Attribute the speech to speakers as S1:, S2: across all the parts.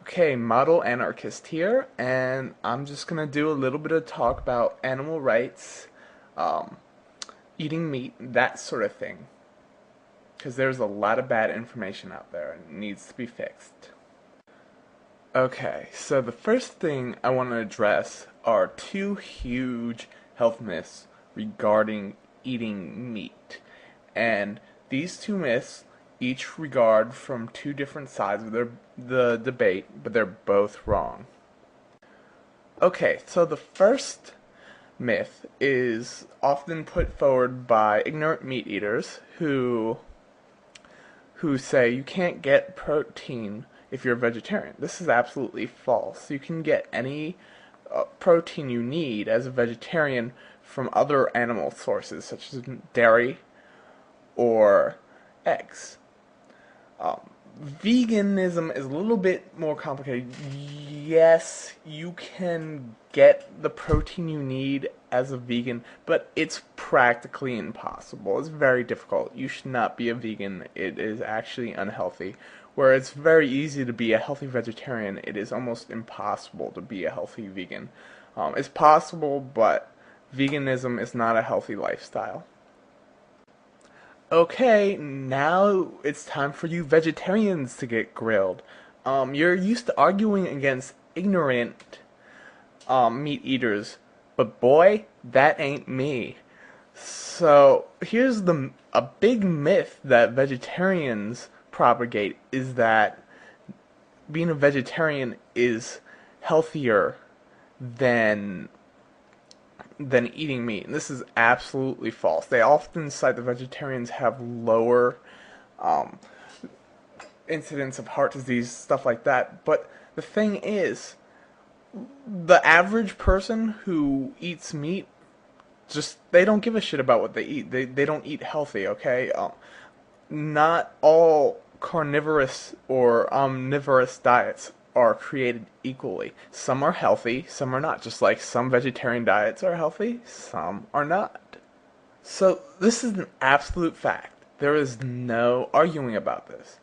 S1: Okay, Model Anarchist here, and I'm just gonna do a little bit of talk about animal rights, um, eating meat, that sort of thing. Because there's a lot of bad information out there and it needs to be fixed. Okay, so the first thing I want to address are two huge health myths regarding eating meat. And these two myths each regard from two different sides of the debate, but they're both wrong. Okay, so the first myth is often put forward by ignorant meat eaters who say you can't get protein if you're a vegetarian. This is absolutely false. You can get any protein you need as a vegetarian from other animal sources, such as dairy or eggs. Veganism is a little bit more complicated. Yes, you can get the protein you need as a vegan, but it's practically impossible. It's very difficult. You should not be a vegan. It is actually unhealthy. Where it's very easy to be a healthy vegetarian, it is almost impossible to be a healthy vegan. It's possible, but veganism is not a healthy lifestyle. Okay, now it's time for you vegetarians to get grilled. You're used to arguing against ignorant meat eaters, but boy, that ain't me. So here's a big myth that vegetarians propagate is that being a vegetarian is healthier than eating meat. And this is absolutely false. They often cite that vegetarians have lower um, incidence of heart disease, stuff like that. But the thing is, the average person who eats meat, just they don't give a shit about what they eat. They don't eat healthy, okay? Not all carnivorous or omnivorous diets are created equally. Some are healthy, some are not. Just like some vegetarian diets are healthy, some are not. So this is an absolute fact. There is no arguing about this.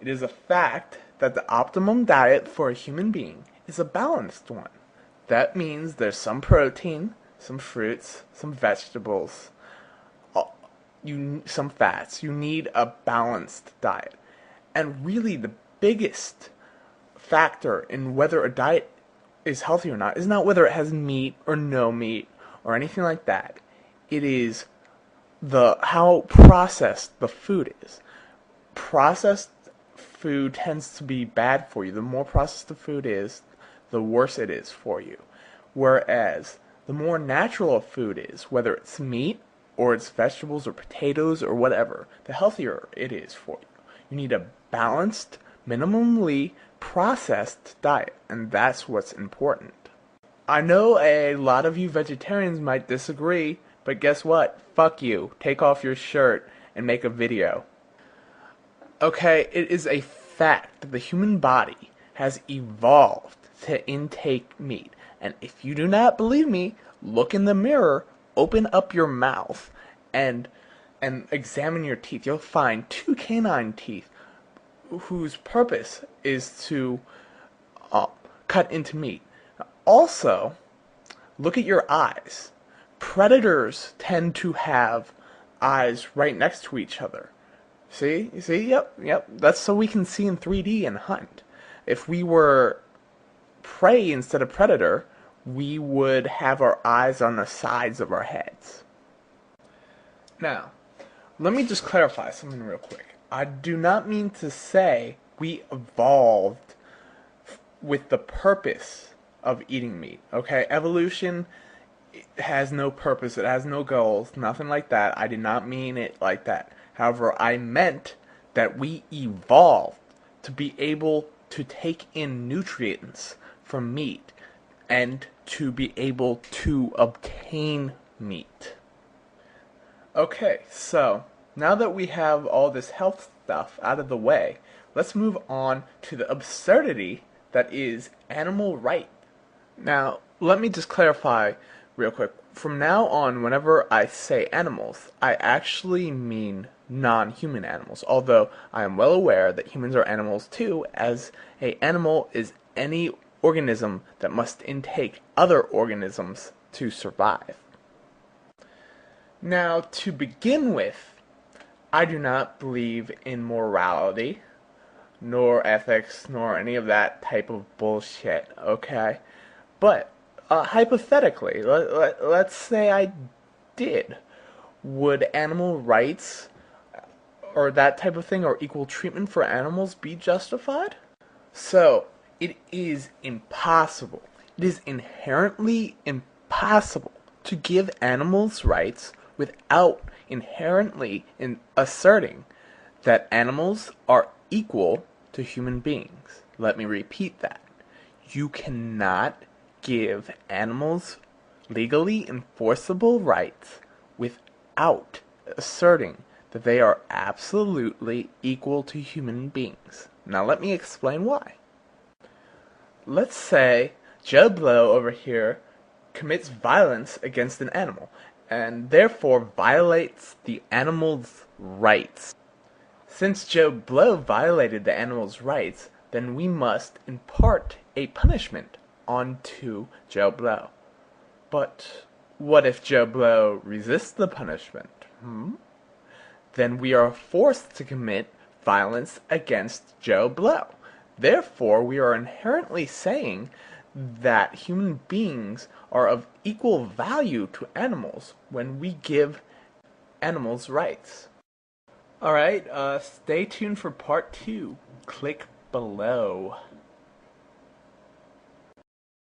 S1: It is a fact that the optimum diet for a human being is a balanced one. That means there's some protein, some fruits, some vegetables, some fats. You need a balanced diet. And really the biggest factor in whether a diet is healthy or not is not whether it has meat or no meat or anything like that. It is the how processed the food is. Processed food tends to be bad for you. The more processed the food is, the worse it is for you. Whereas the more natural a food is, whether it's meat or it's vegetables or potatoes or whatever, the healthier it is for you. You need a balanced, minimally processed diet, and that's what's important. I know a lot of you vegetarians might disagree, but guess what? Fuck you. Take off your shirt and make a video. Okay, it is a fact that the human body has evolved to intake meat. And if you do not believe me, look in the mirror, open up your mouth, and examine your teeth. You'll find two canine teeth whose purpose is to cut into meat. Also, look at your eyes. Predators tend to have eyes right next to each other. See? You see? Yep. That's so we can see in 3D and hunt. If we were prey instead of predator, we would have our eyes on the sides of our heads. Now, let me just clarify something real quick. I do not mean to say we evolved with the purpose of eating meat, okay? Evolution has no purpose, it has no goals, nothing like that. I did not mean it like that. However, I meant that we evolved to be able to take in nutrients from meat and to be able to obtain meat. Okay, so now that we have all this health stuff out of the way, let's move on to the absurdity that is animal rights. Now, let me just clarify real quick. From now on, whenever I say animals, I actually mean non-human animals, although I am well aware that humans are animals too, as an animal is any organism that must intake other organisms to survive. Now, to begin with, I do not believe in morality, nor ethics, nor any of that type of bullshit, okay? But, hypothetically, let's say I did. Would animal rights or that type of thing, or equal treatment for animals, be justified? So, it is impossible. It is inherently impossible to give animals rights without inherently asserting that animals are equal to human beings. Let me repeat that. You cannot give animals legally enforceable rights without asserting that they are absolutely equal to human beings. Now let me explain why. Let's say Joe Blow over here commits violence against an animal, and therefore violates the animal's rights. Since Joe Blow violated the animal's rights, then we must impart a punishment onto Joe Blow. But what if Joe Blow resists the punishment? Then we are forced to commit violence against Joe Blow. Therefore, we are inherently saying that human beings are of equal value to animals when we give animals rights. Alright, stay tuned for part 2. Click below.